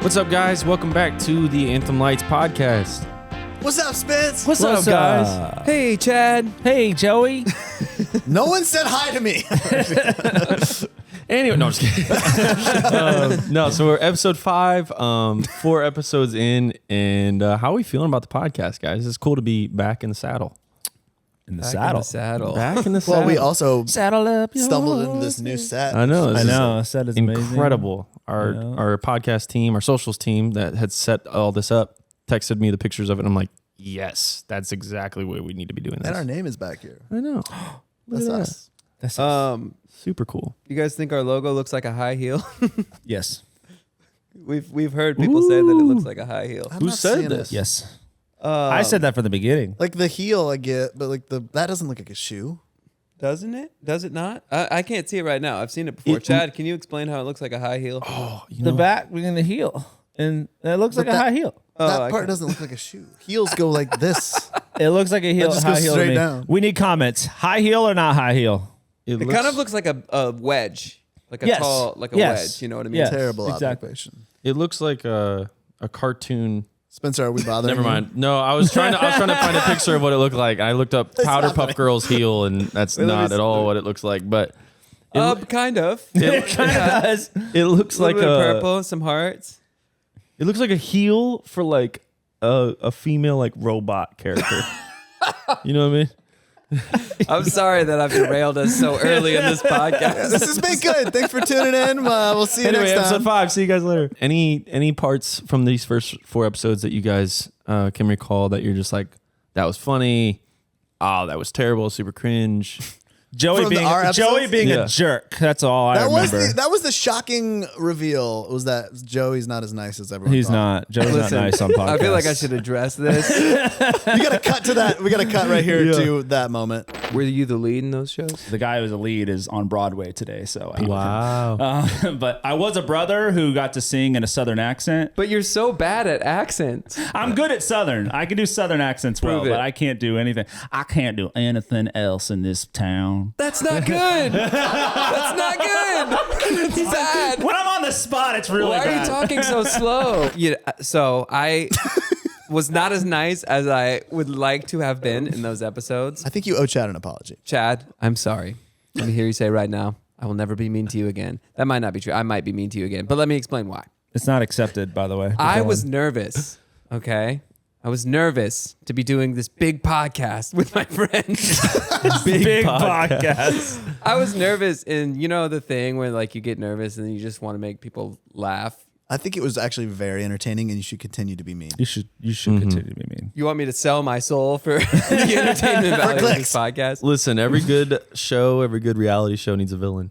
What's up, guys? Welcome back to the Anthem Lights podcast. What's up, Spence? What's up, guys? Hey, Chad. Hey, Joey. No one said hi to me. Anyway, no, I'm just kidding. No, so we're episode 5, 4 episodes in, and how are we feeling about the podcast, guys? It's cool to be back in the saddle. In the saddle. Back in the saddle. Well, we also saddle up. stumbled into this new set. I know. This set is Incredible. amazing. Our podcast team, our socials team that had set all this up, texted me the pictures of it. And I'm like, yes, that's exactly what we need to be doing. And our name is back here. I know. That's us. That's super cool. You guys think our logo looks like a high heel? Yes. We've heard people say that it looks like a high heel. I'm Who not said seeing this? it. Yes. I said that from the beginning. Like the heel, I get, but like that doesn't look like a shoe. Doesn't it? Does it not? I can't see it right now. I've seen it before. Chad, can you explain how it looks like a high heel? Oh, The back, we're going to heel. And it looks like a high heel. That part doesn't look like a shoe. Heels go like this. It looks like a heel. That just high goes heel to straight me. down. We need comments. High heel or not high heel? It kind of looks like a wedge. Like a Yes. tall, like a Yes. wedge. You know what I mean? Yes. Terrible exactly. occupation. It looks like a cartoon. Spencer, are we bothering Never you? mind. No, I was trying to find a picture of what it looked like. I looked up Powder Puff Girl's heel, and that's Wait, let me not see. at all what it looks like. But it, Kind of. it Kind of does. it looks A like little bit a of purple, some hearts. it looks like a heel for like a female like robot character. You know what I mean? I'm sorry that I've derailed us so early in this podcast. This has been good. Thanks for tuning in. We'll see you Anyway, next time. episode 5. See you guys later. Any parts from these first 4 episodes that you guys can recall that you're just like, that was funny? Oh, that was terrible. Super cringe. Joey From being our episodes? a jerk. That's all I remember. That was the shocking reveal. Was that Joey's not as nice as everyone He's thought. not. Joey's Listen, not nice on podcasts. I feel like I should address this. You got to cut to that. We got to cut right here to that moment. Were you the lead in those shows? The guy who's a lead is on Broadway today. So Wow. but I was a brother who got to sing in a Southern accent. But you're so bad at accents. I'm good at Southern. I can do Southern accents well, Prove it. but I can't do anything. I can't do anything else in this town. That's not good. That's not good. It's bad. When I'm on the spot, it's really Why are bad. you talking so slow? So I was not as nice as I would like to have been in those episodes. I think you owe Chad an apology. Chad, I'm sorry. Let me hear you say right now, I will never be mean to you again. That might not be true. I might be mean to you again, but let me explain why. It's not accepted, by the way. I was nervous, okay? I was nervous to be doing this big podcast with my friends. big podcast. I was nervous, and you know the thing where like you get nervous and you just want to make people laugh. I think it was actually very entertaining, and you should continue to be mean. You should continue to be mean. You want me to sell my soul for the entertainment value of this clicks. podcast? Listen, every good show, every good reality show needs a villain.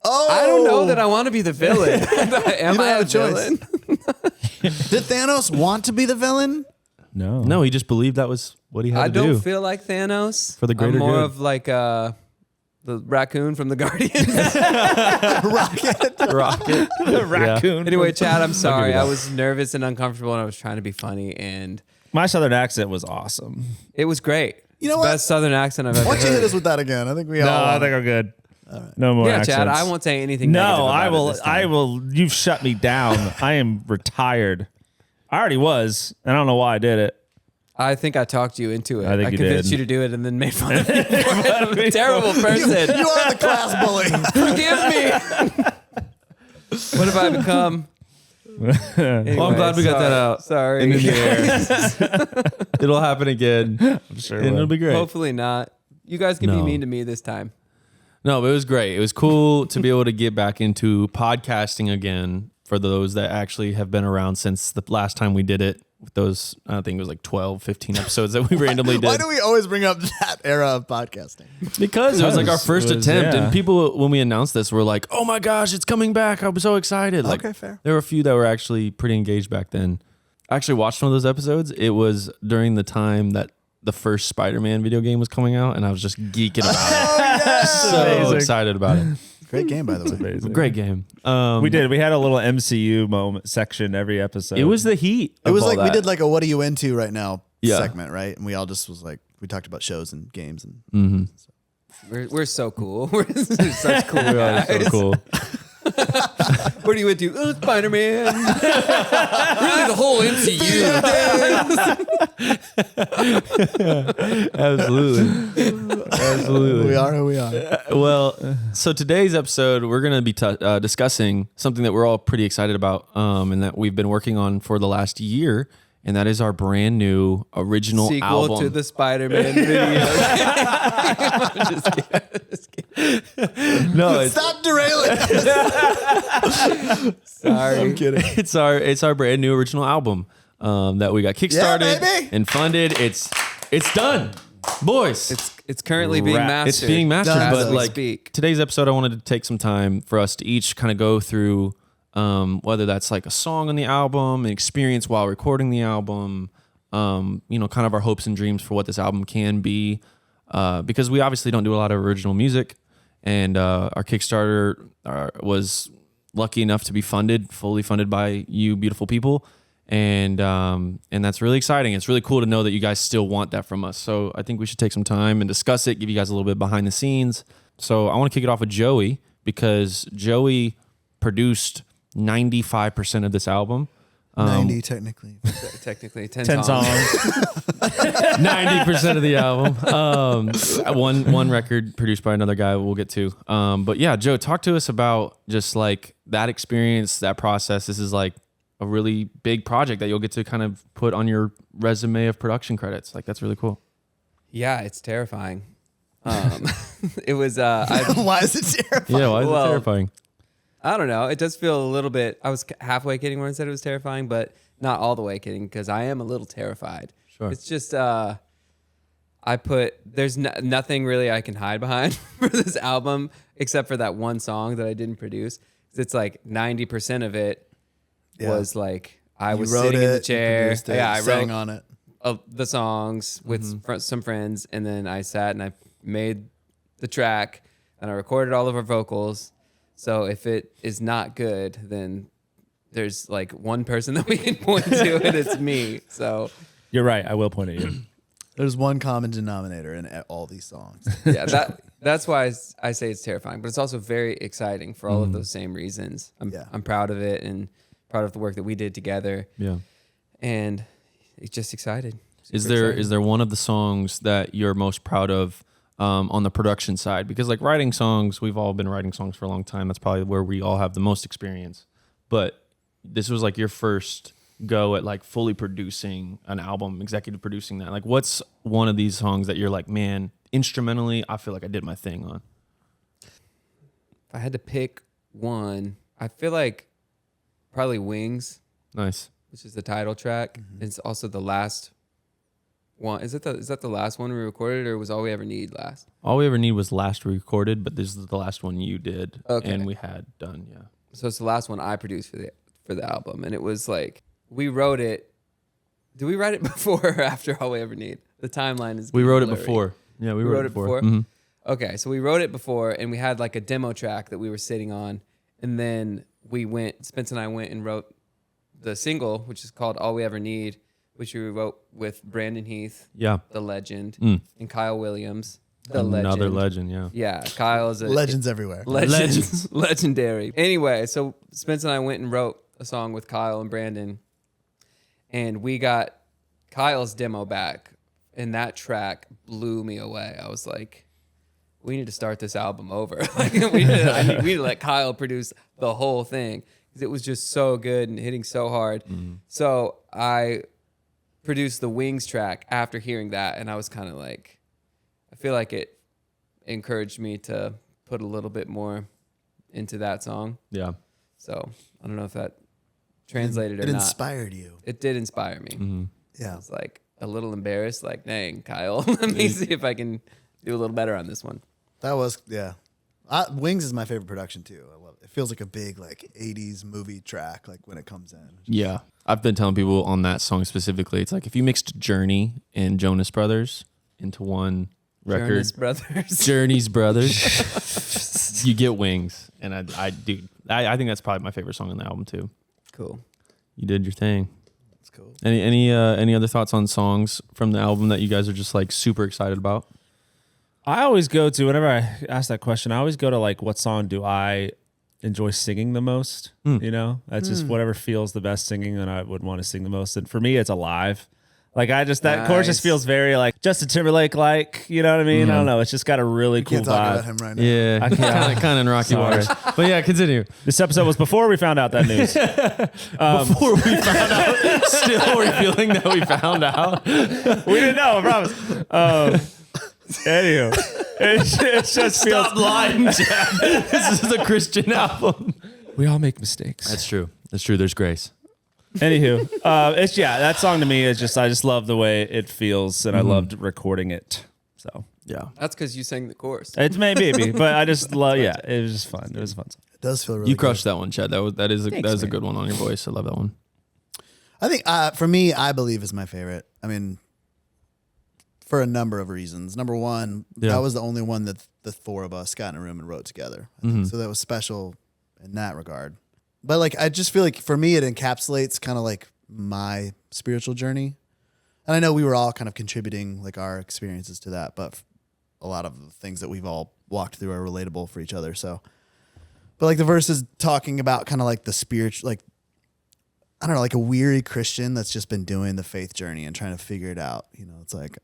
Oh, I don't know that I want to be the villain. Am don't I have a a choice. villain? Did Thanos want to be the villain? No, he just believed that was what he had I to don't do. feel like Thanos. For the greater I'm more good. of like the raccoon from the Guardians. Rocket. Raccoon. Anyway, Chad, I'm sorry. that. I was nervous and uncomfortable, and I was trying to be funny, and My Southern accent was awesome. it was great. You know It's what? the best Southern accent I've ever Why don't you hit heard. us with that again? I think we No, all. I think I'm good. No more Yeah, accents. Chad, I won't say anything. negative No, about I it will. this time. I will. You've shut me down. I am retired. I already was. I don't know why I did it. I think I talked you into it. I think you convinced did. you to do it and then made fun of me. I'm a terrible person. You are the class bully. Forgive me. What have I become? Well, I'm glad we got that out. Sorry. in the air. It'll happen again. I'm sure. And it'll be great. Hopefully not. You guys can be No. mean to me this time. No, but it was great. It was cool to be able to get back into podcasting again for those that actually have been around since the last time we did it. With those, I think it was like 12, 15 episodes that we randomly did. Why do we always bring up that era of podcasting? Because it was like our first It was, attempt, yeah. and people, when we announced this, were like, "Oh my gosh, it's coming back! I'm so excited!" Like, Okay, fair. There were a few that were actually pretty engaged back then. I actually watched one of those episodes. It was during the time that the first Spider-Man video game was coming out, and I was just geeking about it. So Amazing. excited about it. Great game, by the way. Amazing. Great game. We did. We had a little MCU moment section every episode. It was the heat. It was of all like we that. did like a "What are you into right now" Yeah. segment, right? And we all just was like we talked about shows and games and We're so cool. We're such cool We are guys. so cool. What are you into? Oh, Spider-Man. Really, the whole MCU. Absolutely. We are who we are. Well, so today's episode, we're going to be discussing something that we're all pretty excited about, and that we've been working on for the last year, and that is our brand new original Sequel album. to the Spider-Man video. I'm just kidding. No, Stop derailing. Sorry. I'm kidding. it's our brand new original album that we got kickstarted baby. and funded. It's done, boys. It's currently being mastered. It's being mastered, Done. but As we like speak. today's episode, I wanted to take some time for us to each kind of go through whether that's like a song on the album, an experience while recording the album, kind of our hopes and dreams for what this album can be, because we obviously don't do a lot of original music, and our Kickstarter was lucky enough to be fully funded by you beautiful people. And that's really exciting. It's really cool to know that you guys still want that from us. So I think we should take some time and discuss it, give you guys a little bit behind the scenes. So I want to kick it off with Joey, because Joey produced 95% of this album. 90 technically. Technically, 10 10 songs. 90% of the album. One record produced by another guy we'll get to. But yeah, Joe, talk to us about just like that experience, that process. This is like a really big project that you'll get to kind of put on your resume of production credits. Like, that's really cool. Yeah, it's terrifying. It was. Why is it terrifying? Yeah, why is Well, it terrifying? I don't know. It does feel a little bit. I was halfway kidding when I said it was terrifying, but not all the way kidding, because I am a little terrified. Sure. It's just there's nothing really I can hide behind for this album except for that one song that I didn't produce. It's like 90% of it was like I was wrote sitting in the it, you chair. produced it, Yeah, I sang wrote on it. the songs with some friends, and then I sat and I made the track and I recorded all of our vocals. So if it is not good, then there's like one person that we can point to, and it's me. So You're right. I will point at you. There's one common denominator in all these songs. yeah, that's why I say it's terrifying, but it's also very exciting for all of those same reasons. I'm proud of it and proud of the work that we did together. Yeah. And it's just excited. Is Super there exciting. one of the songs that you're most proud of on the production side? Because like writing songs, we've all been writing songs for a long time. That's probably where we all have the most experience. But this was like your first go at like fully producing an album, executive producing that. Like, what's one of these songs that you're like, man, instrumentally, I feel like I did my thing on? If I had to pick one, I feel like probably Wings, Nice. which is the title track. It's also the last one. Is that the last one we recorded, or was All We Ever Need last? All We Ever Need was last recorded, but this is the last one you did and we had done. Yeah. So it's the last one I produced for the album, and it was like we wrote it. Did we write it before or after All We Ever Need? The timeline is. We wrote it blurry. before. Yeah, we wrote it before. Mm-hmm. Okay, so we wrote it before, and we had like a demo track that we were sitting on, and then Spence and I went and wrote the single, which is called All We Ever Need, which we wrote with Brandon Heath, Yeah. the legend, Mm. and Kyle Williams, the Another legend. legend. Yeah. Yeah, Kyle is a Legends everywhere. legends. Legendary. Anyway, so Spence and I went and wrote a song with Kyle and Brandon, and we got Kyle's demo back, and that track blew me away. I was like, we need to start this album over. Like, we need to let Kyle produce the whole thing, because it was just so good and hitting so hard. So I produced the Wings track after hearing that, and I was kind of like, I feel like it encouraged me to put a little bit more into that song. Yeah. So I don't know if that translated or It not. inspired you. It did inspire me. Mm-hmm. Yeah. I was like a little embarrassed, like, dang, Kyle, let me see if I can do a little better on this one. That was, yeah. Wings is my favorite production too. I love it. It feels like a big like 80s movie track, like when it comes in. Yeah. I've been telling people on that song specifically, it's like if you mixed Journey and Jonas Brothers into one record, Jonas Brothers. Journey's Brothers, you get Wings. And I think that's probably my favorite song on the album too. Cool. You did your thing. It's cool. Any other thoughts on songs from the album that you guys are just like super excited about? I always go to, whenever I ask that question, I always go to like, what song do I enjoy singing the most. You know, that's just whatever feels the best singing, and I would want to sing the most. And for me, it's Alive. Like that chorus just feels very like Justin Timberlake, like, you know what I mean? I don't know. It's just got a really cool Can't talk vibe. about him right now. Yeah, kind of in rocky waters. But yeah, continue. This episode was before we found out that news. Before we found out, still revealing that we found out. We didn't know, I promise. Anywho, it just feels. Stop lying, Jack. This is a Christian album. We all make mistakes. That's true. That's true. There's grace. Anywho, that song to me is just, I just love the way it feels, and I loved recording it. So Yeah. That's because you sang the chorus. it's maybe, but I just love. Yeah, it was just fun. It was a fun song. It does feel really You good. crushed that one, Chad. That is Thanks, a man. good one on your voice. I love that one. I think for me, I Believe is my favorite. I mean, for a number of reasons. Number one, that was the only one that the four of us got in a room and wrote together. I think. So that was special in that regard. But like, I just feel like for me, it encapsulates kind of like my spiritual journey. And I know we were all kind of contributing like our experiences to that, but a lot of the things that we've all walked through are relatable for each other. So, but like the verses talking about kind of like the spiritual, like, I don't know, like a weary Christian that's just been doing the faith journey and trying to figure it out. You know, it's like,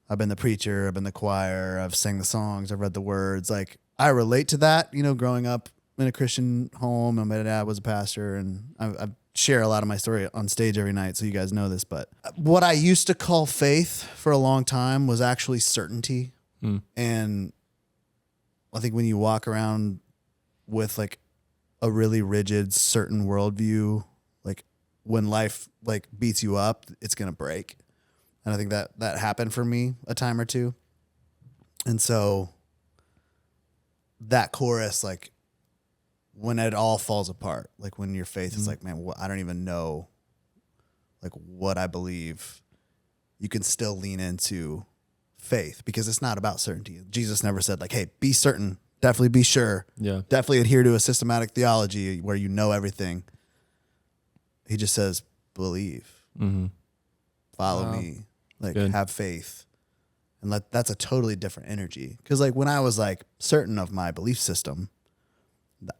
I've been the preacher, I've been the choir, I've sang the songs, I've read the words. Like, I relate to that, you know, growing up in a Christian home, and my dad was a pastor, and I share a lot of my story on stage every night, so you guys know this. But what I used to call faith for a long time was actually certainty. And I think when you walk around with like a really rigid, certain worldview, like when life like beats you up, it's gonna break. And I think that happened for me a time or two. And so that chorus, like, when it all falls apart, like when your faith is like, man, I don't even know like what I believe, you can still lean into faith, because it's not about certainty. Jesus never said like, hey, be certain, definitely be sure, definitely adhere to a systematic theology where you know everything. He just says, believe, follow me, like have faith. And that's a totally different energy. Because like when I was like certain of my belief system,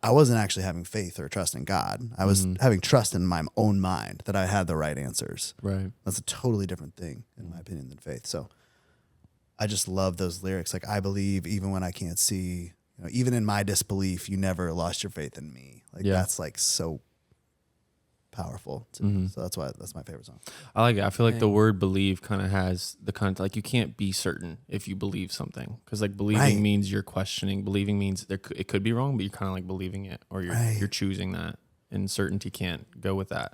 I wasn't actually having faith or trust in God. I was having trust in my own mind that I had the right answers. Right. That's a totally different thing, in my opinion, than faith. So I just love those lyrics. Like, I believe even when I can't see, you know, even in my disbelief, you never lost your faith in me. Like, that's like so powerful to me. So that's my favorite song. I like it. I feel like the word believe kind of has the kind of like, you can't be certain if you believe something, because like believing means you're questioning. Believing means it could be wrong, but you're kind of like believing it, or you're choosing that, and certainty can't go with that.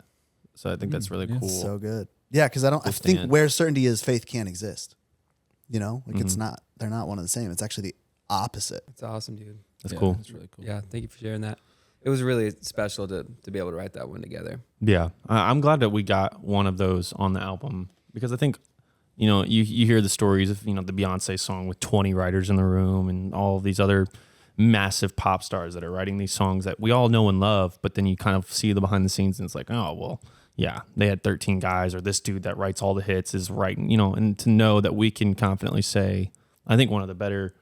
So I think that's really cool. So good. Yeah, because I think where certainty is, faith can't exist. You know, like it's not. They're not one and the same. It's actually the opposite. That's awesome, dude. That's cool. That's really cool. Yeah, thank you for sharing that. It was really special to be able to write that one together. Yeah, I'm glad that we got one of those on the album, because I think, you know, you hear the stories of, you know, the Beyonce song with 20 writers in the room and all of these other massive pop stars that are writing these songs that we all know and love, but then you kind of see the behind the scenes and it's like, oh, well, yeah, they had 13 guys, or this dude that writes all the hits is writing, you know, and to know that we can confidently say, I think one of the better,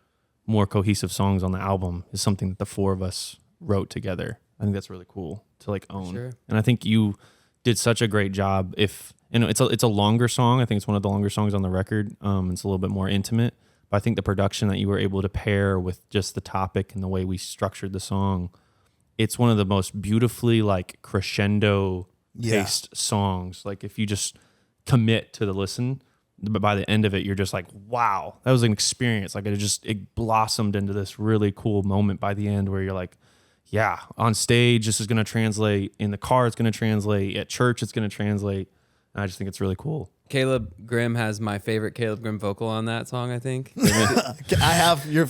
more cohesive songs on the album is something that the four of us wrote together. I think that's really cool to like own. Sure. And I think you did such a great job. If, you know, it's a longer song. I think it's one of the longer songs on the record. It's a little bit more intimate, but I think the production that you were able to pair with just the topic and the way we structured the song, it's one of the most beautifully like crescendo paced songs. Like if you just commit to the listen, but by the end of it, you're just like, wow, that was an experience. Like it blossomed into this really cool moment by the end where you're like, yeah, on stage, this is going to translate. In the car, it's going to translate. At church, it's going to translate. And I just think it's really cool. Caleb Grimm has my favorite Caleb Grimm vocal on that song, I think. I have your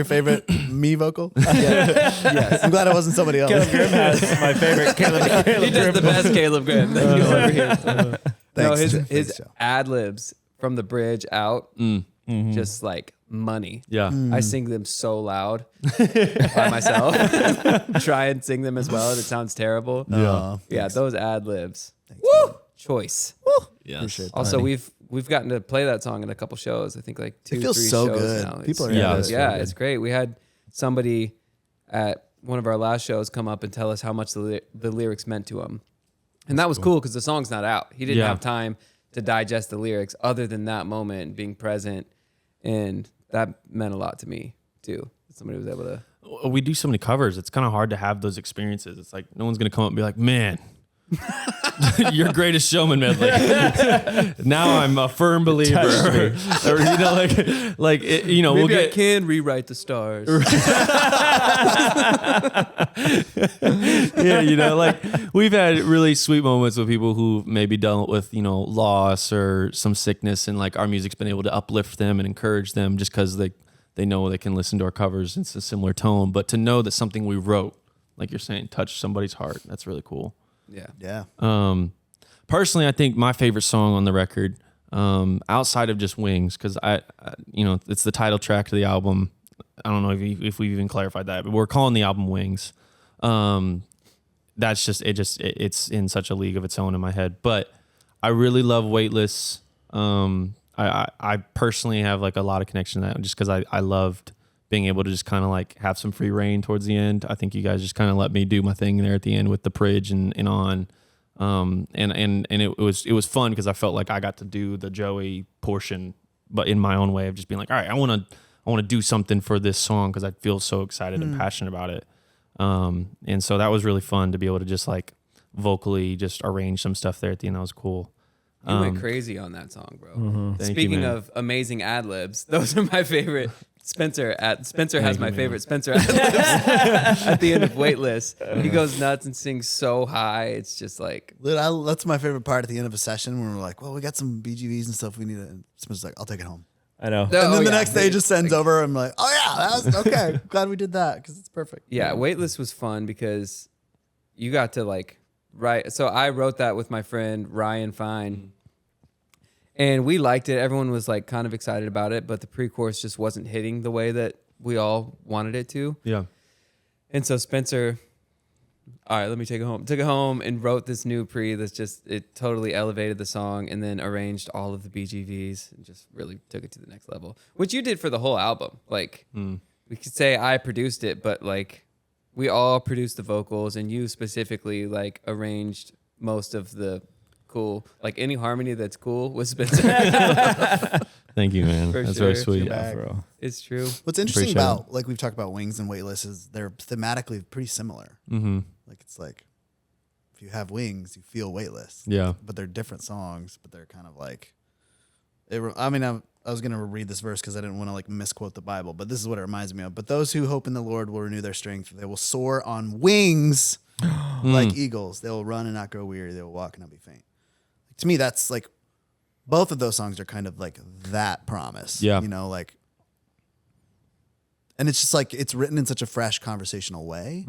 favorite me vocal. Yes. I'm glad it wasn't somebody else. Caleb Grimm has my favorite Caleb He does the best Caleb Grimm that you'll ever hear. No, Thanks. his Thanks, Joe. ad libs from the bridge out, just like money. Yeah. I sing them so loud by myself. Try and sing them as well, and it sounds terrible. Yeah, those ad libs. Woo! Choice. Yes. Also, we've gotten to play that song in a couple shows. I think like 2 It or feels 3 so shows good. now. People are Yeah, into it's it. Yeah, it's great. We had somebody at one of our last shows come up and tell us how much the lyrics meant to him. And that was cool because the song's not out. He didn't have time to digest the lyrics other than that moment being present. And that meant a lot to me too. Somebody was able to. We do so many covers. It's kind of hard to have those experiences. It's like no one's going to come up and be like, man, your Greatest Showman medley. Now I'm a firm believer. Or, you know, like it, you know, maybe I can rewrite the stars. Yeah, you know, like we've had really sweet moments with people who maybe dealt with, you know, loss or some sickness, and like our music's been able to uplift them and encourage them just because they know they can listen to our covers. It's a similar tone, but to know that something we wrote, like you're saying, touched somebody's heart, that's really cool. Yeah. Personally, I think my favorite song on the record, outside of just Wings, because I, you know, it's the title track to the album. I don't know if we've even clarified that, but we're calling the album Wings. That's just it's in such a league of its own in my head. But I really love Weightless. I personally have like a lot of connection to that just because I loved being able to just kind of like have some free reign towards the end. I think you guys just kind of let me do my thing there at the end with the bridge and on. And it was fun because I felt like I got to do the Joey portion, but in my own way of just being like, all right, I want to do something for this song because I feel so excited and passionate about it. And so that was really fun to be able to just like vocally just arrange some stuff there at the end. That was cool. You went crazy on that song, bro. Mm-hmm. Speaking of amazing ad libs, those are my favorite. Spencer has my favorite Spencer ad libs at the end of Weightless. He goes nuts and sings so high. It's just like that's my favorite part at the end of a session when we're like, well, we got some BGVs and stuff we need to. And Spencer's like, I'll take it home. I know. And then the next day he just sends over. I'm like, oh yeah, that was okay. Glad we did that because it's perfect. Yeah, Weightless was fun because you got to like write. So I wrote that with my friend Ryan Fine. And we liked it. Everyone was like kind of excited about it, but the pre-chorus just wasn't hitting the way that we all wanted it to. Yeah. And so Spencer, all right, let me take it home. Took it home and wrote this new pre that's just, it totally elevated the song and then arranged all of the BGVs and just really took it to the next level, which you did for the whole album. Like we could say I produced it, but like we all produced the vocals and you specifically like arranged most of the cool, like any harmony that's cool with Spencer. Thank you, man. For That's sure. very sweet. Yeah, bro. It's true. What's interesting Appreciate about like we've talked about Wings and Weightless is they're thematically pretty similar. Mm-hmm. Like it's like if you have wings, you feel weightless. Yeah. But they're different songs, but they're kind of like. I was gonna read this verse because I didn't want to like misquote the Bible, but this is what it reminds me of. But those who hope in the Lord will renew their strength. They will soar on wings like eagles. They will run and not grow weary. They will walk and not be faint. To me, that's like both of those songs are kind of like that promise. Yeah. You know, like, and it's just like it's written in such a fresh conversational way,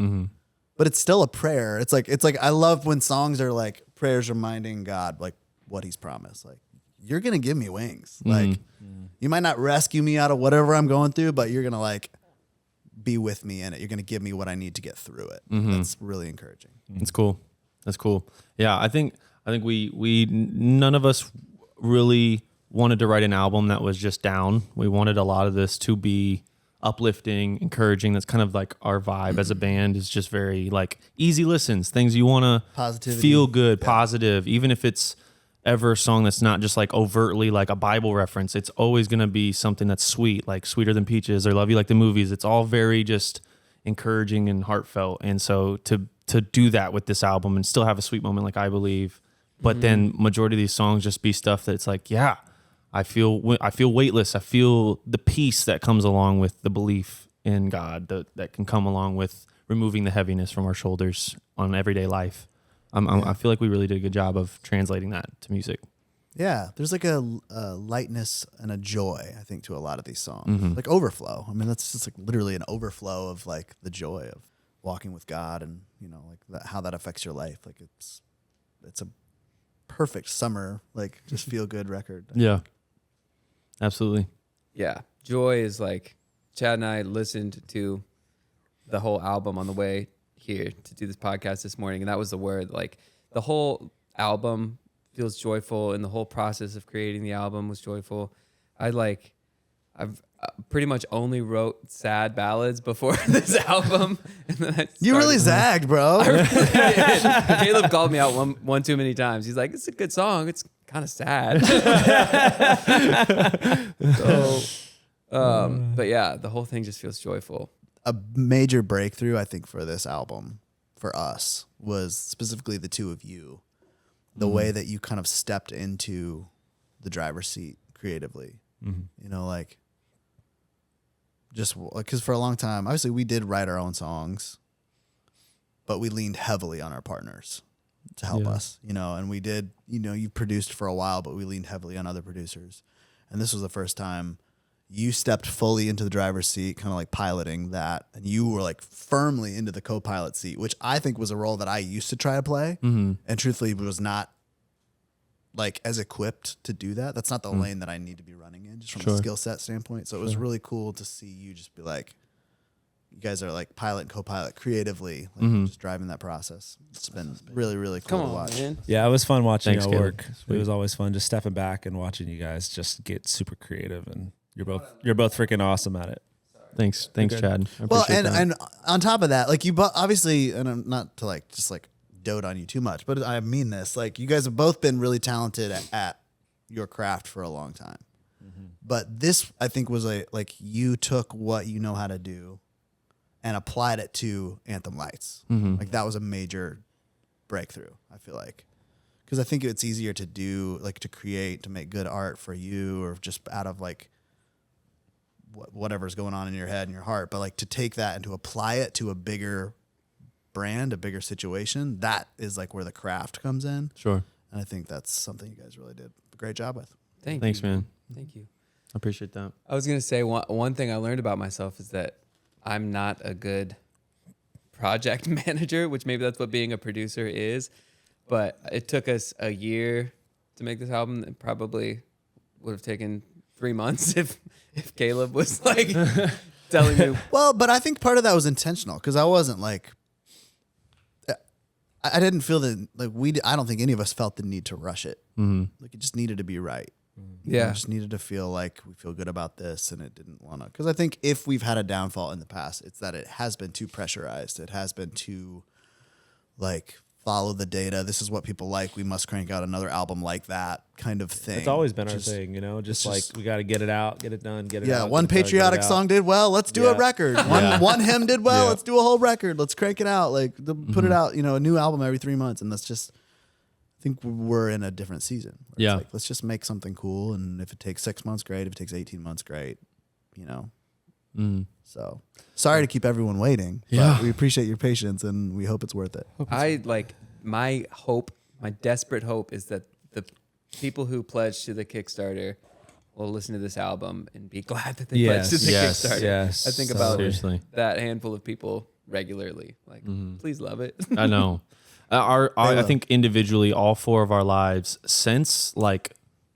but it's still a prayer. It's like I love when songs are like prayers reminding God like what He's promised. Like you're gonna give me wings. Like you might not rescue me out of whatever I'm going through, but you're gonna like be with me in it. You're gonna give me what I need to get through it. That's really encouraging. That's cool. That's cool. Yeah, I think we none of us really wanted to write an album that was just down. We wanted a lot of this to be uplifting, encouraging. That's kind of like our vibe as a band is just very like easy listens, things you want to Positivity. feel good, positive, even if it's ever a song that's not just like overtly like a Bible reference. It's always going to be something that's sweet, like Sweeter Than Peaches or Love You Like the Movies. It's all very just encouraging and heartfelt. And so to do that with this album and still have a sweet moment, like I Believe, but then majority of these songs just be stuff that's like, yeah, I feel weightless. I feel the peace that comes along with the belief in God that can come along with removing the heaviness from our shoulders on everyday life. I feel like we really did a good job of translating that to music. Yeah, there's like a lightness and a joy, I think, to a lot of these songs. Like overflow. I mean, that's just like literally an overflow of like the joy of walking with God and, you know, like how that affects your life. Like it's a perfect summer, like just feel good record. Yeah, absolutely. Yeah. Joy is like, Chad and I listened to the whole album on the way here to do this podcast this morning, and that was the word. Like the whole album feels joyful, and the whole process of creating the album was joyful. I've pretty much only wrote sad ballads before this album. And then You really zagged, bro. I really did. Caleb called me out one too many times. He's like, it's a good song. It's kind of sad. But yeah, the whole thing just feels joyful. A major breakthrough, I think, for this album, for us, was specifically the two of you. The way that you kind of stepped into the driver's seat creatively. You know, like, just because for a long time, obviously we did write our own songs, but we leaned heavily on our partners to help us, you know, and we did, you know, you produced for a while, but we leaned heavily on other producers. And this was the first time you stepped fully into the driver's seat, kind of like piloting that. And you were like firmly into the co-pilot seat, which I think was a role that I used to try to play. And truthfully was not like as equipped to do that. That's not the lane that I need to be running in just from a skill set standpoint. So it was really cool to see you just be like, you guys are like pilot and co-pilot creatively, like just driving that process. It's been really, really cool to watch. Man. Yeah, it was fun watching Thanks, y'all Caleb. work. It was always fun just stepping back and watching you guys just get super creative, and you're both freaking awesome at it. Thanks, Chad. I Well, appreciate that. and on top of that, like you obviously, and I'm not to like just like dote on you too much, but I mean this, like you guys have both been really talented at your craft for a long time. But this, I think, was like you took what you know how to do and applied it to Anthem Lights. Like that was a major breakthrough, I feel like. Because I think it's easier to do, like to create, to make good art for you, or just out of like whatever's going on in your head and your heart. But like to take that and to apply it to a bigger brand, a bigger situation, that is like where the craft comes in. Sure. And I think that's something you guys really did a great job with. Thanks, man. Thank you. I appreciate that. I was going to say one thing I learned about myself is that I'm not a good project manager, which maybe that's what being a producer is. But it took us a year to make this album. It probably would have taken 3 months if Caleb was like telling me. Well, but I think part of that was intentional because I wasn't like, I didn't feel that like I don't think any of us felt the need to rush it. Like it just needed to be right. You know, just needed to feel like we feel good about this, and it didn't want to. Because I think if we've had a downfall in the past, it's that it has been too pressurized. It has been too like follow the data. This is what people like. We must crank out another album like that kind of thing. It's always been our thing, you know, just like we got to get it out, get it done, get it out. Yeah, one patriotic song did well. Let's do a record. One hymn did well. Let's do a whole record. Let's crank it out. Like put it out, you know, a new album every 3 months. And that's just, I think we're in a different season. Yeah. Like, let's just make something cool. And if it takes 6 months, great. If it takes 18 months, great. You know? So sorry to keep everyone waiting. Yeah. But we appreciate your patience and we hope it's worth it. My desperate hope is that the people who pledge to the Kickstarter will listen to this album and be glad that they pledged to the Kickstarter. Yes. I think about Seriously. that handful of people regularly. Like, please love it. I know. I think individually, all 4 of our lives, since like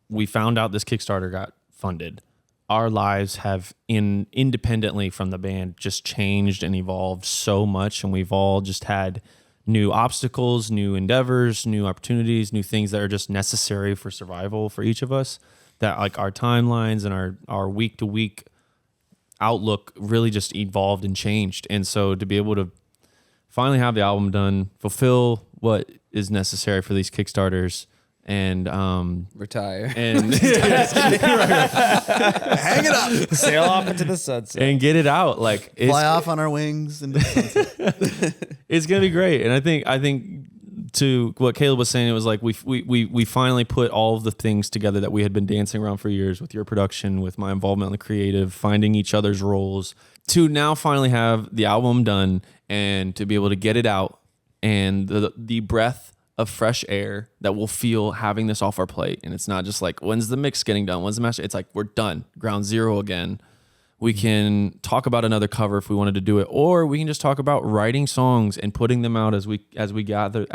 we found out this Kickstarter got funded, our lives have independently from the band just changed and evolved so much, and we've all just had new obstacles, new endeavors, new opportunities, new things that are just necessary for survival for each of us. That like our timelines and our week to week outlook really just evolved and changed, and so to be able to finally have the album done, fulfill what is necessary for these Kickstarters, and Retire. and Hang it up. Sail off into the sunset. and get it out. Like Fly off on our wings. And it's gonna be great. And I think to what Caleb was saying, it was like we finally put all of the things together that we had been dancing around for years with your production, with my involvement in the creative, finding each other's roles, to now finally have the album done and to be able to get it out, and the breath of fresh air that we'll feel having this off our plate. And it's not just like, when's the mix getting done? When's the master? It's like, we're done. Ground zero again. We can talk about another cover if we wanted to do it, or we can just talk about writing songs and putting them out as we gather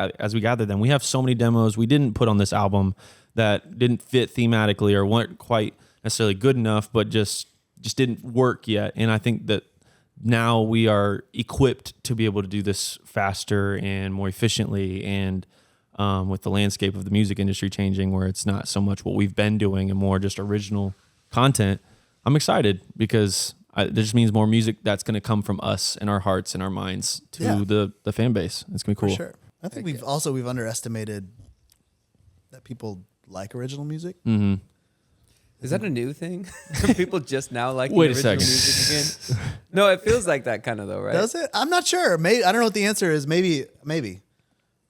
them. We have so many demos we didn't put on this album that didn't fit thematically or weren't quite necessarily good enough, but just didn't work yet. And I think that now we are equipped to be able to do this faster and more efficiently, and with the landscape of the music industry changing, where it's not so much what we've been doing and more just original content, I'm excited because it just means more music that's going to come from us and our hearts and our minds to the fan base. It's going to be cool. For sure. I think we've underestimated that people like original music. Mm-hmm. Is that a new thing? People just now liking Wait a original second. music again? No, it feels like that kind of though, right? Does it? I'm not sure. Maybe I don't know what the answer is. Maybe.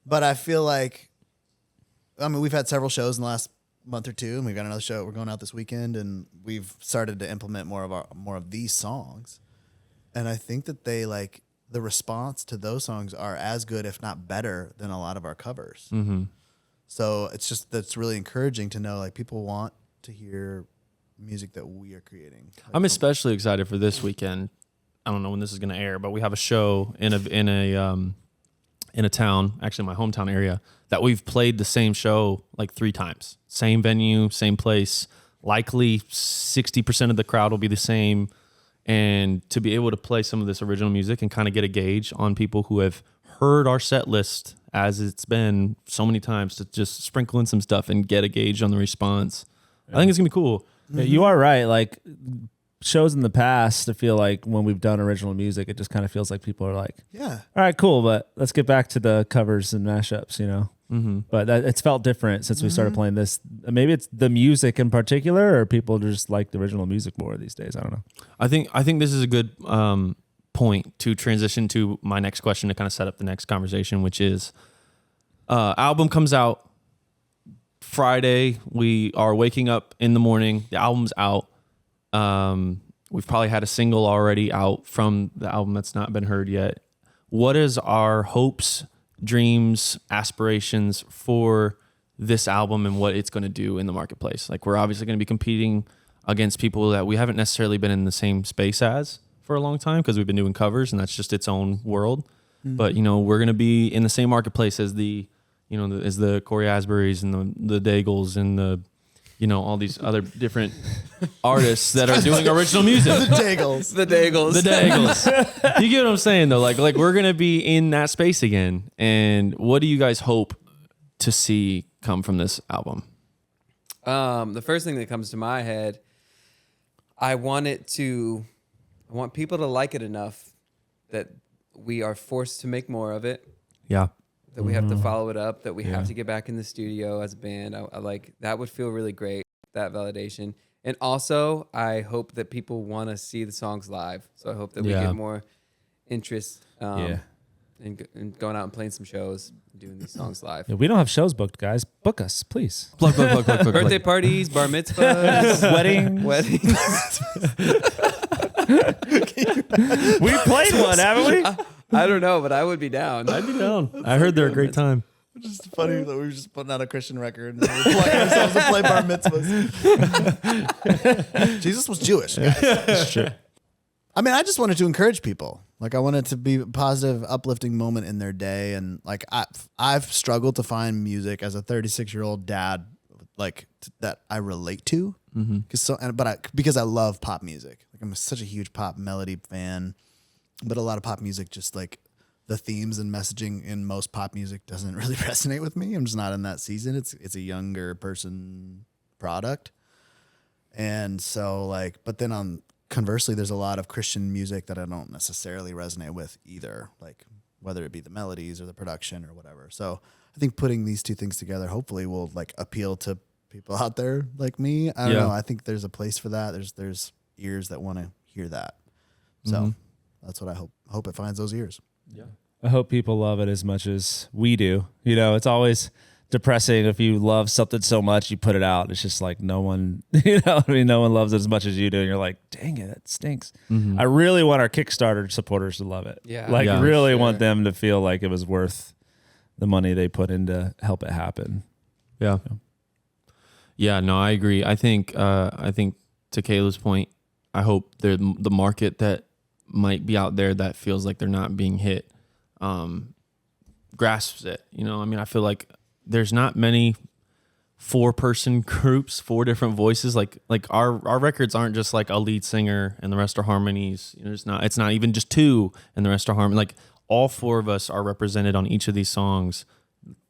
But I feel like, I mean, we've had several shows in the last month or two, and we've got another show. We're going out this weekend, and we've started to implement more of these songs. And I think that the response to those songs are as good, if not better, than a lot of our covers. Mm-hmm. So that's really encouraging to know like people want to hear music that we are creating. I'm especially excited for this weekend. I don't know when this is going to air, but we have a show in a town, actually my hometown area, that we've played the same show like 3 times. Same venue, same place. Likely 60% of the crowd will be the same. And to be able to play some of this original music and kind of get a gauge on people who have heard our set list as it's been so many times, to just sprinkle in some stuff and get a gauge on the response. I think it's going to be cool. Yeah, you are right. Like shows in the past, I feel like when we've done original music, it just kind of feels like people are like, Yeah. all right, cool, but let's get back to the covers and mashups, you know? Mm-hmm. But it's felt different since we started playing this. Maybe it's the music in particular, or people just like the original music more these days. I don't know. I think this is a good point to transition to my next question to kind of set up the next conversation, which is album comes out Friday. We are waking up in the morning. The album's out. We've probably had a single already out from the album that's not been heard yet. What is our hopes, dreams, aspirations for this album and what it's going to do in the marketplace? Like, we're obviously going to be competing against people that we haven't necessarily been in the same space as for a long time, because we've been doing covers and that's just its own world. Mm-hmm. But, we're going to be in the same marketplace as the Corey Asbury's and the Daigles and the, all these other different artists that are doing original music. The Daigles. The Daigles. You get what I'm saying though? Like we're going to be in that space again. And what do you guys hope to see come from this album? The first thing that comes to my head, I want people to like it enough that we are forced to make more of it. Yeah. That we have to follow it up, that we have to get back in the studio as a band. I like that. Would feel really great, that validation. And also, I hope that people want to see the songs live. So I hope that we get more interest in going out and playing some shows, doing these songs live. Yeah, we don't have shows booked, guys. Book us, please. Plug. Birthday parties, bar mitzvahs, weddings. We played one, haven't we? I don't know, but I would be down. I'd be down. I heard they're a great time. It's just funny that we were just putting out a Christian record and we're playing ourselves to play bar mitzvahs. Jesus was Jewish, guys. That's true. I mean, I just wanted to encourage people. Like, I want it to be a positive, uplifting moment in their day. And like, I've struggled to find music as a 36-year-old dad, like that I relate to. Because I love pop music. Like, I'm such a huge pop melody fan. But a lot of pop music, just like the themes and messaging in most pop music doesn't really resonate with me. I'm just not in that season. It's a younger person product. And so like, but then conversely, there's a lot of Christian music that I don't necessarily resonate with either, like whether it be the melodies or the production or whatever. So I think putting these two things together hopefully will like appeal to people out there like me. I don't know. I think there's a place for that. There's ears that want to hear that. So that's what I hope it finds those ears. Yeah. I hope people love it as much as we do. It's always depressing if you love something so much, you put it out. It's just like no one, no one loves it as much as you do. And you're like, dang it, that stinks. Mm-hmm. I really want our Kickstarter supporters to love it. Yeah. Like really want them to feel like it was worth the money they put in to help it happen. Yeah. Yeah, no, I agree. I think to Kayla's point, I hope the market that might be out there that feels like they're not being hit grasps it. I feel like there's not many 4-person groups, 4 different voices. Like our records aren't just like a lead singer and the rest are harmonies. It's not even just 2 and the rest are harmony. Like all 4 of us are represented on each of these songs,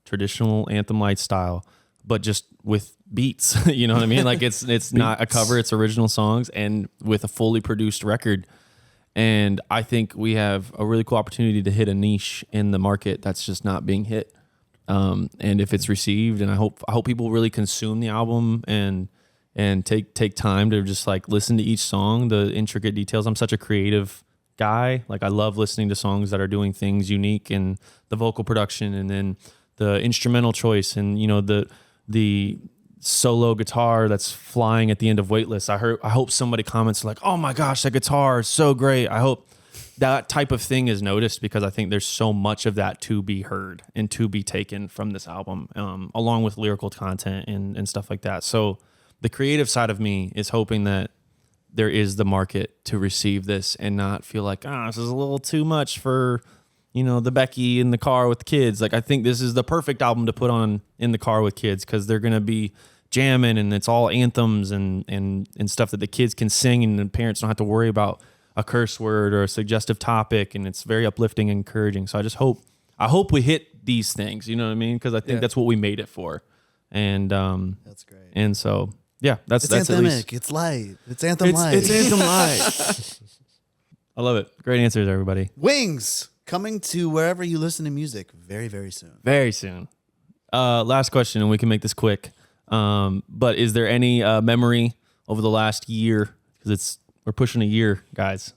traditional Anthem Light style, but just with beats. You know what I mean? Like it's not a cover, it's original songs and with a fully produced record. And I think we have a really cool opportunity to hit a niche in the market that's just not being hit. And if it's received, and I hope people really consume the album and take time to just like listen to each song, the intricate details. I'm such a creative guy. Like I love listening to songs that are doing things unique, and the vocal production, and then the instrumental choice, and the solo guitar that's flying at the end of Weightless. I hope somebody comments like, "Oh my gosh, that guitar is so great." I hope that type of thing is noticed, because I think there's so much of that to be heard and to be taken from this album, along with lyrical content and stuff like that. So the creative side of me is hoping that there is the market to receive this and not feel like, this is a little too much for, the Becky in the car with the kids. Like, I think this is the perfect album to put on in the car with kids, because they're going to be jamming, and it's all anthems and stuff that the kids can sing, and the parents don't have to worry about a curse word or a suggestive topic, and it's very uplifting and encouraging. So I hope we hit these things, you know what I mean? Because I think that's what we made it for. And that's great. And so that's anthemic. at least, it's light. It's anthem light. It's anthem light. I love it. Great answers, everybody. Wings coming to wherever you listen to music very, very soon. Very soon. Last question, and we can make this quick. But is there any memory over the last year? Because we're pushing a year, guys,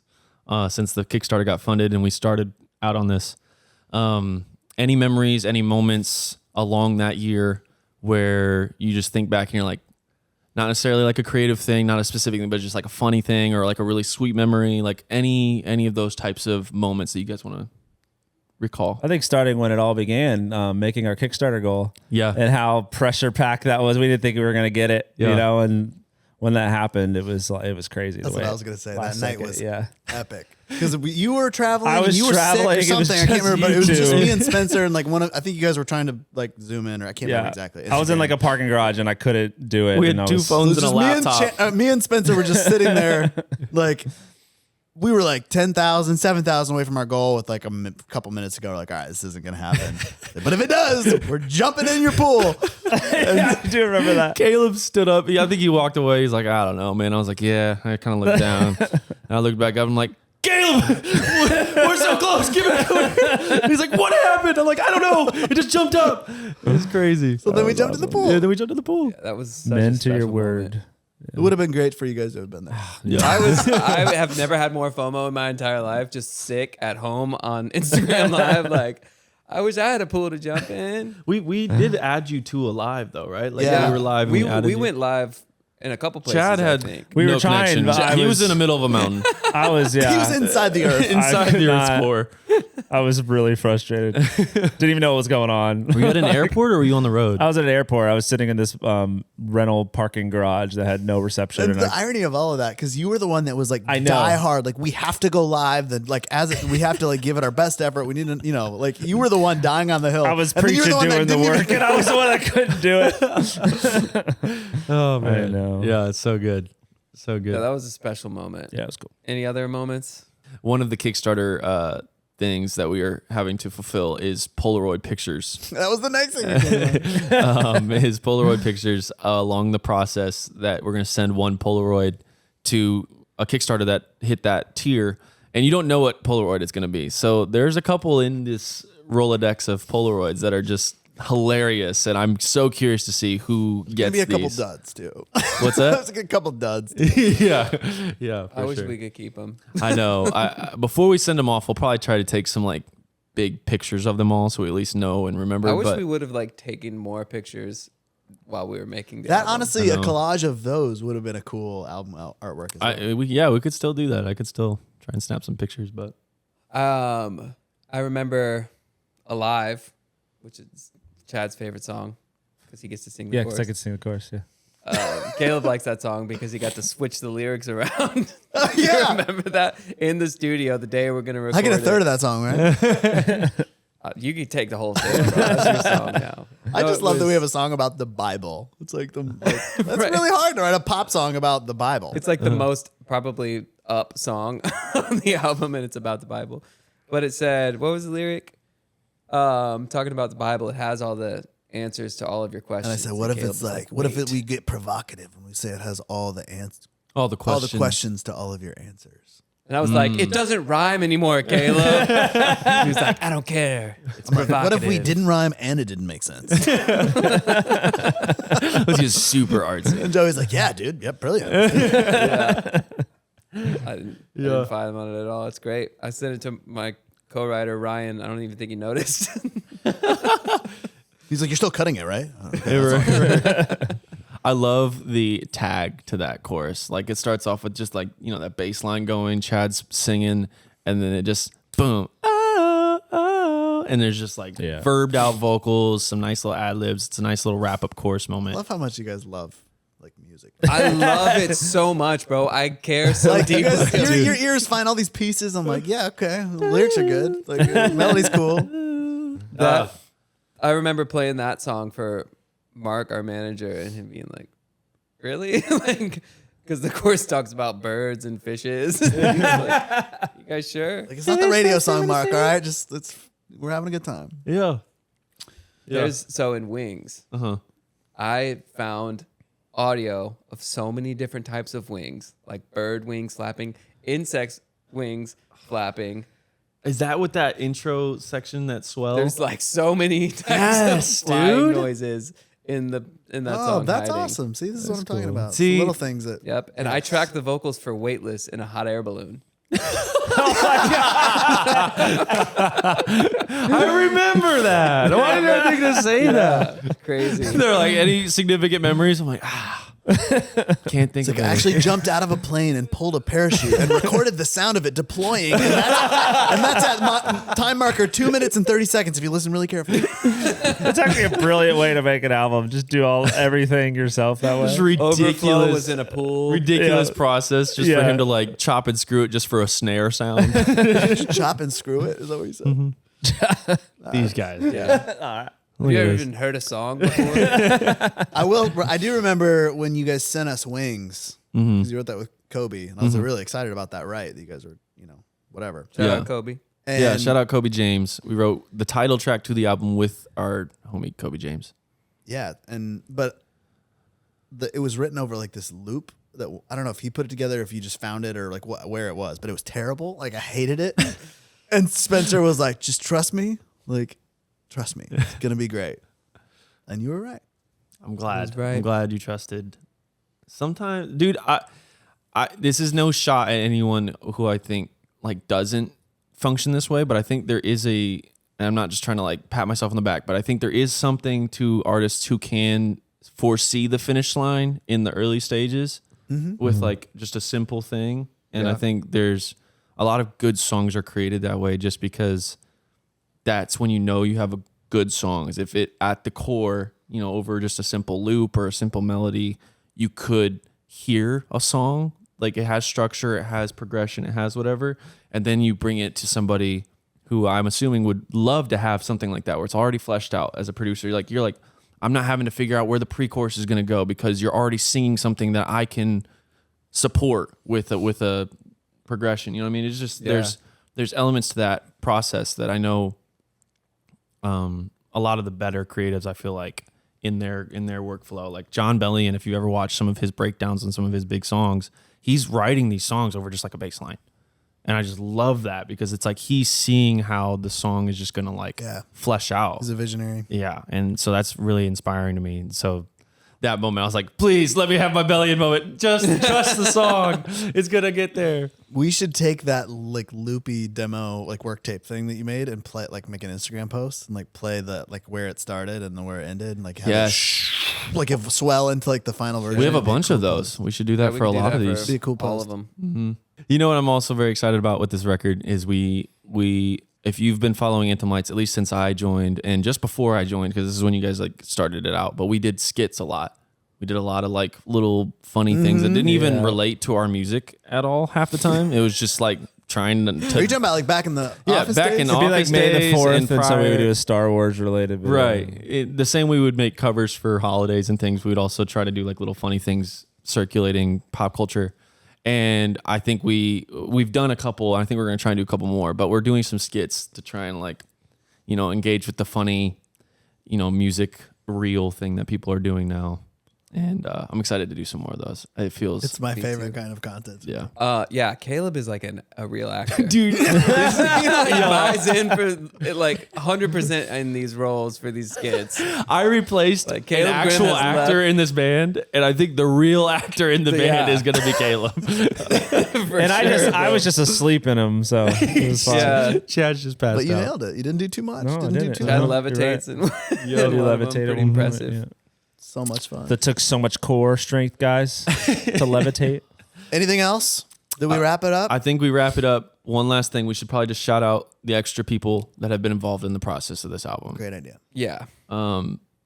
since the Kickstarter got funded and we started out on this. Any memories, any moments along that year where you just think back and you're like, not necessarily like a creative thing, not a specific thing, but just like a funny thing or like a really sweet memory, like any of those types of moments that you guys want to recall? I think starting when it all began, making our Kickstarter goal, and how pressure packed that was. We didn't think we were going to get it, and when that happened, it was crazy. That's what I was going to say. That night was epic. Because you were traveling, I was you were traveling, sick or something. I can't remember, but it was two. just me and Spencer, and like I think you guys were trying to like zoom in, or I can't remember exactly. I was in like a parking garage and I couldn't do it. We had two phones and a laptop. Me and Spencer were just sitting there, like we were like 10,000, 7,000 away from our goal with like a couple minutes ago. We're like, all right, this isn't going to happen. But if it does, we're jumping in your pool. I do remember that. Caleb stood up. I think he walked away. He's like, I don't know, man. I was like, yeah. I kind of looked down. And I looked back up. I'm like, Caleb, we're so close. Give it to me. He's like, what happened? I'm like, I don't know. It just jumped up. It was crazy. So then we jumped in the pool. Yeah, then we jumped in the pool. Yeah, that was such Men a to your special word. moment. It would have been great for you guys to have been there. Yeah. I have never had more FOMO in my entire life. Just sick at home on Instagram Live. Like, I wish I had a pool to jump in. We did add you to a live though, right? Like Yeah. we were live. And We went live in a couple places. Chad had I think. We no were trying, connection. but He was in the middle of a mountain, I was, He was inside the earth. inside the Earth's not- core. I was really frustrated. Didn't even know what was going on. Were you at an airport or were you on the road? I was at an airport. I was sitting in this rental parking garage that had no reception. And the irony of all of that, because you were the one that was like I know. die hard, like we have to go live. Then like we have to like give it our best effort. We need to, like you were the one dying on the hill. I was And then you were preaching one that doing the didn't work, even- and I was the one that couldn't do it. Oh I know. Yeah, it's so good. So good. Yeah, that was a special moment. Yeah, it was cool. Any other moments? One of the Kickstarter things that we are having to fulfill is Polaroid pictures. That was the next thing. His Polaroid pictures along the process that we're going to send one Polaroid to a Kickstarter that hit that tier, and you don't know what Polaroid it's going to be. So there's a couple in this Rolodex of Polaroids that are just hilarious, and I'm so curious to see who gets Maybe a couple these. duds too. What's that? That's a couple duds. yeah. For I wish sure. we could keep them. I know. Before we send them off, we'll probably try to take some like big pictures of them all, so we at least know and remember. I wish but we would have like taken more pictures while we were making the That album. honestly, I a know. collage of those would have been a cool album artwork. As well. we could still do that. I could still try and snap some pictures, but I remember Alive, which is Chad's favorite song because he gets to sing the Yeah, chorus. because I could sing the chorus. Yeah. Caleb likes that song because he got to switch the lyrics around. Yeah. Remember that in the studio the day we're gonna record. I get a third it. of that song, right? You can take the whole thing. Bro. That's your song now. I No, just it love that was- we have a song about the Bible. It's like that's Right. really hard to write a pop song about the Bible. It's like the most probably up song on the album, and it's about the Bible. But it said, what was the lyric? Talking about the Bible. It has all the answers to all of your questions. And I said, what if it's like, we get provocative and we say it has all the answers, all the questions to all of your answers. And I was like, it doesn't rhyme anymore, Caleb. He was like, I don't care. It's provocative. What if we didn't rhyme and it didn't make sense? It was just super artsy. And Joey's like, yeah, dude. Yep, brilliant. I didn't fight him on it at all. It's great. I sent it to my co-writer, Ryan. I don't even think he noticed. He's like, you're still cutting it, right? Right. I love the tag to that chorus. Like it starts off with just like, that bass line going, Chad's singing, and then it just boom. Oh, oh, and there's just like verbed out vocals, some nice little ad libs. It's a nice little wrap up chorus moment. I love how much you guys love like music. I love it so much, bro. I care so like, deeply. Your ears find all these pieces. I'm like, yeah, okay. The lyrics are good. Like, melody's cool. I remember playing that song for Mark, our manager, and him being like, really? Like, because the chorus talks about birds and fishes. And he's like, you guys sure? Like, it's not the radio song, Mark, all right? We're having a good time. Yeah. So in Wings, I found audio of so many different types of wings, like bird wings flapping, insects wings flapping. Is that what that intro section, that swell? There's like so many types of flying noises in that song. Oh, that's hiding. awesome. See, this is what I'm talking about. See, little things that. Yep. And I tracked the vocals for Weightless in a hot air balloon. I remember that. Why did I think to say that? Crazy. They're like, any significant memories? I'm like, can't think of it. I actually jumped out of a plane and pulled a parachute and recorded the sound of it deploying. And that's at time marker 2 minutes and 30 seconds if you listen really carefully. That's actually a brilliant way to make an album. Just do everything yourself that way. Just ridiculous. Overflow was in a pool. Ridiculous process just for him to like chop and screw it just for a snare sound. Just chop and screw it. Is that what you said? Mm-hmm. These guys. Yeah. Have you ever even heard a song before? I do remember when you guys sent us Wings, because you wrote that with Kobe, and I was really excited about that. Right, that you guys were, whatever. Shout out Kobe. And shout out Kobe James. We wrote the title track to the album with our homie Kobe James. Yeah, but it was written over like this loop that I don't know if he put it together, if you just found it, or like where it was, but it was terrible. Like I hated it. And Spencer was like, "Just trust me, trust me, it's gonna be great." And you were right. I'm glad. Right. I'm glad you trusted. Sometimes, dude, I this is no shot at anyone who I think like doesn't function this way, but I think there is and I'm not just trying to like pat myself on the back, but I think there is something to artists who can foresee the finish line in the early stages with like just a simple thing. And I think there's a lot of good songs are created that way just because that's when you have a good song. Is if it at the core, over just a simple loop or a simple melody, you could hear a song. Like it has structure, it has progression, it has whatever. And then you bring it to somebody who I'm assuming would love to have something like that where it's already fleshed out as a producer. You're like, I'm not having to figure out where the pre-chorus is going to go because you're already singing something that I can support with a progression. You know what I mean? It's just there's elements to that process that I know a lot of the better creatives, I feel like, in their workflow. Like John Bellion, if you ever watch some of his breakdowns on some of his big songs, he's writing these songs over just like a bass line. And I just love that because it's like he's seeing how the song is just gonna flesh out. He's a visionary. Yeah. And so that's really inspiring to me. And so that moment I was like, please let me have my Bellion moment. Just trust the song. It's gonna get there. We should take that like loopy demo like work tape thing that you made and play like make an Instagram post and like play the like where it started and then where it ended and like have it like if swell into like the final version. We have a bunch of those. We should do that for a lot of these. It'd be a cool all post. of them. Mm-hmm. You know what I'm also very excited about with this record is we if you've been following Anthem Lights at least since I joined and just before I joined because this is when you guys like started it out, but we did skits a lot. We did a lot of like little funny things that didn't even relate to our music at all half the time. It was just like trying to. Are you talking about like back in the office back days? in It'd be like office May the days 4th, and so we would do a Star Wars related video. Right. The same way we would make covers for holidays and things, we would also try to do like little funny things circulating pop culture. And I think we've done a couple. I think we're going to try and do a couple more, but we're doing some skits to try and like, engage with the funny, music real thing that people are doing now. And I'm excited to do some more of those. It feels It's my favorite kind of content. yeah. Caleb is like a real actor. Dude. He buys in for like 100% in these roles for these skits. I replaced Like, an Caleb Grimm actual has actor left. in this band, and I think the real actor in the band Yeah. is going to be Caleb. I was just asleep in them, so it was fine. Yeah. Chad's just passed But you out. nailed it. You didn't do too much. No, I didn't do didn't. too Chad No, much. levitates and Yeah, one you of them, levitated. pretty impressive. Yeah. So much fun. That took so much core strength, guys, to levitate. Anything else? Did we wrap it up? I think we wrap it up. One last thing, we should probably just shout out the extra people that have been involved in the process of this album. Great idea. Yeah.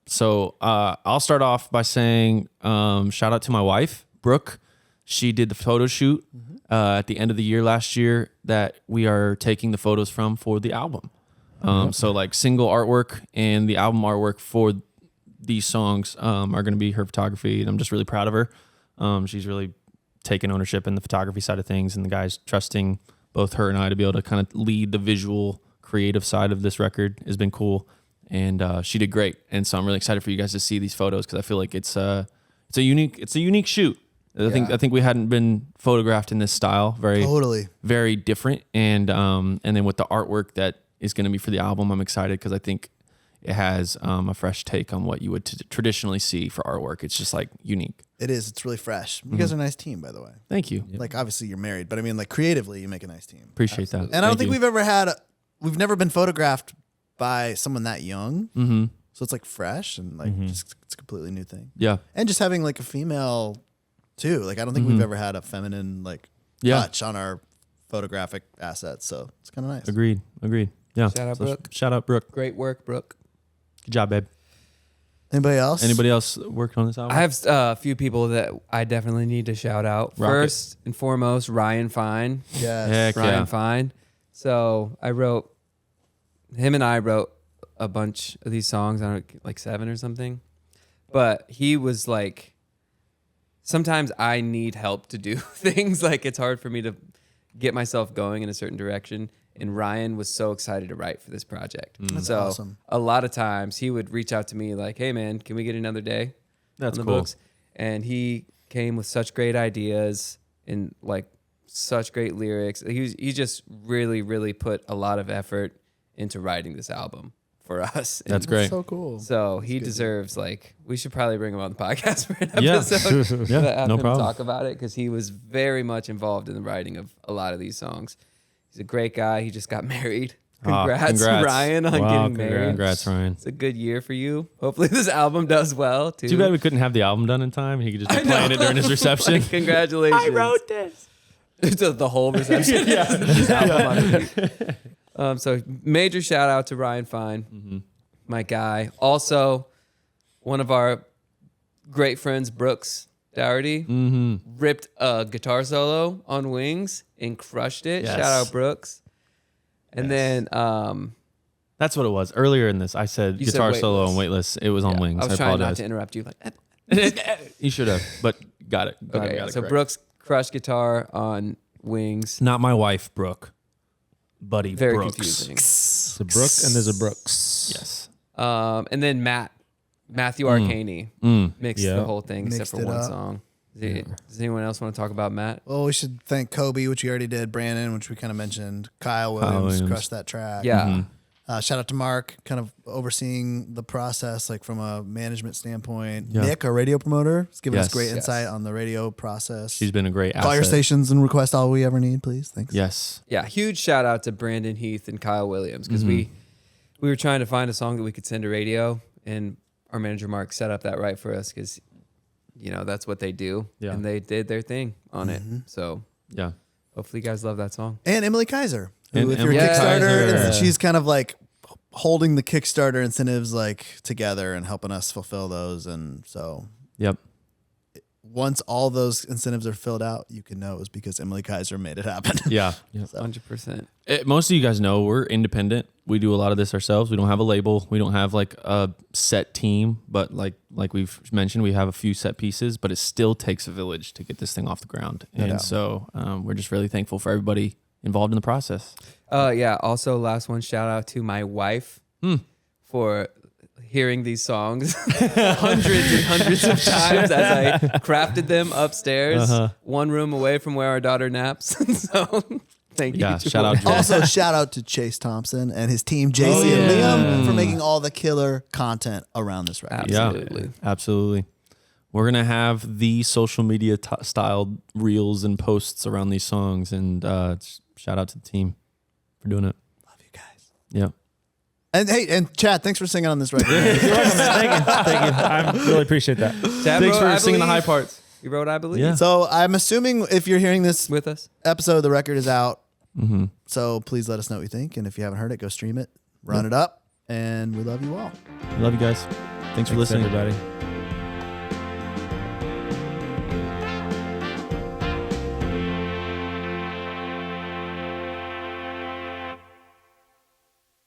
So I'll start off by saying shout out to my wife, Brooke. She did the photo shoot at the end of the year last year that we are taking the photos from for the album. So like single artwork and the album artwork for these songs are going to be her photography, and I'm just really proud of her. She's really taken ownership in the photography side of things, and the guys trusting both her and I to be able to kind of lead the visual creative side of this record has been cool. And she did great. And so I'm really excited for you guys to see these photos, because I feel like it's a unique shoot. I think we hadn't been photographed in this style, very different. And then with the artwork that is going to be for the album, I'm excited because I think it has a fresh take on what you would traditionally see for artwork. It's just like unique. It is. It's really fresh. You guys are a nice team, by the way. Thank you. Like, obviously you're married, but I mean, like, creatively, you make a nice team. Appreciate that. And I don't think we've never been photographed by someone that young. Mm-hmm. So it's like fresh and like just, it's a completely new thing. Yeah. And just having like a female too. Like, I don't think we've ever had a feminine like touch on our photographic assets. So it's kind of nice. Agreed. Yeah. Shout out, Brooke. Shout out, Brooke. Great work, Brooke. Good job, babe. Anybody else? Anybody else worked on this album? I have a few people that I definitely need to shout out. Rock First and foremost, Ryan Fine. Yes. Heck Ryan yeah. Fine. So him and I wrote a bunch of these songs, I don't know, like 7 or something. But he was like, sometimes I need help to do things. Like, it's hard for me to get myself going in a certain direction. And Ryan was so excited to write for this project. That's so awesome. a lot of times he would reach out to me like, hey man, can we get another day That's on the cool. books? And he came with such great ideas and like such great lyrics. He just really, really put a lot of effort into writing this album for us. That's And great. So cool. so he deserves, like, we should probably bring him on the podcast for an Yeah. episode. Yeah, to have no him problem. talk about it, because he was very much involved in the writing of a lot of these songs. He's a great guy. He just got married. Congrats, Ryan, on getting married. Congrats, Ryan. It's a good year for you. Hopefully this album does well too. Too bad we couldn't have the album done in time. He could just be playing it during his reception. Like, congratulations. I wrote this. the whole reception. Just album on repeat. So major shout out to Ryan Fine, my guy. Also, one of our great friends, Brooks Dougherty, ripped a guitar solo on Wings and crushed it. Yes. Shout out Brooks. And then That's what it was. Earlier in this, I said You said guitar solo Weightless. and Weightless. It was on Wings. I was I trying not apologize. to interrupt you. Like, You should have, but got it. Glad we okay, got it so correct. Brooks crushed guitar on Wings. Not my wife, Brooke. Buddy Very Brooks. confusing. There's a Brooke and there's a Brooks. Yes. And then Matthew Arcaney mixed Yeah. the whole thing except Mixed for it one up. song. Does anyone else want to talk about Matt? Well, we should thank Kobe, which we already did. Brandon, which we kind of mentioned. Kyle Williams crushed that track. Yeah. Shout out to Mark, kind of overseeing the process, like from a management standpoint. Yeah. Nick, our radio promoter, is giving us Yes. great Yes. insight on the radio process. She's been a great Call your asset. stations and request all we ever need, please. Thanks. Yes. Yeah, huge shout out to Brandon Heath and Kyle Williams, because we were trying to find a song that we could send to radio, and our manager Mark set up that right for us, because that's what they do, Yeah. and they did their thing on it. So Yeah. hopefully you guys love that song. And Emily Kaiser, who, And if you're a Emily Kickstarter, Kaiser. she's kind of like holding the Kickstarter incentives like together and helping us fulfill those. And so Yep. once all those incentives are filled out, you can know it was because Emily Kaiser made it happen. Yeah. 100%. Most of you guys know we're independent. We do a lot of this ourselves. We don't have a label. We don't have like a set team, but like we've mentioned, we have a few set pieces, but it still takes a village to get this thing off the ground. And doubt. so we're just really thankful for everybody involved in the process. Yeah. Also, last one, shout out to my wife for hearing these songs hundreds and hundreds of times as I crafted them upstairs, one room away from where our daughter naps. So thank you. Yeah, shout out. Also, shout out to Chase Thompson and his team, JC and Liam, for making all the killer content around this record. Absolutely. Yeah, absolutely. We're going to have the social media styled reels and posts around these songs. And shout out to the team for doing it. Love you guys. Yeah. And hey, and Chad, thanks for singing on this record. You're welcome, man. Thank you. I really appreciate that. Chad Thanks wrote, for singing the high parts. You wrote I Believe Yeah. So I'm assuming if you're hearing this with us. episode, the record is out. So please let us know what you think. And if you haven't heard it, go stream it, run it up. And we love you all. We love you guys. Thanks for listening, everybody.